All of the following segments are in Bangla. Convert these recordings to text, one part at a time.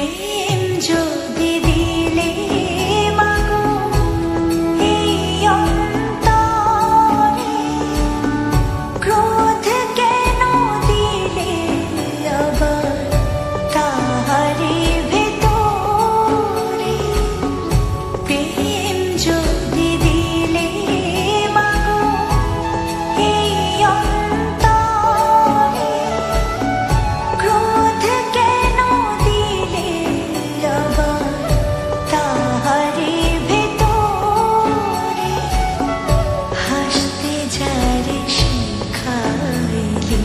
প্রেম যদি দিলে মাগো এই অন্তরে, ক্রোধ কেন দিলে আবার তাহারি ভেতরে? প্রেম যদি দিলে মাগো এই অন্তরে, ক্রোধ কেন দিলে আবার তাহারি ভেতরে? হাসতে যারে শিখাইলি,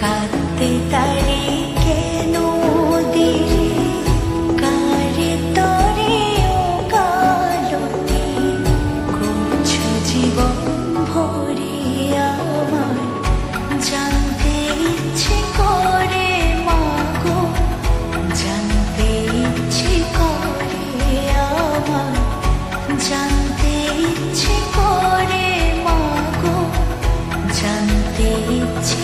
কাঁদতে তারে কেন দিলি? কারে তরে ওকালতি করছো জীবন ভরে আমার? জানতে ইচ্ছে করে মাগো, জানতে ইচ্ছে করে আমার, জানতে ইচ্ছে করে মাগো, জানতে ইচ্ছে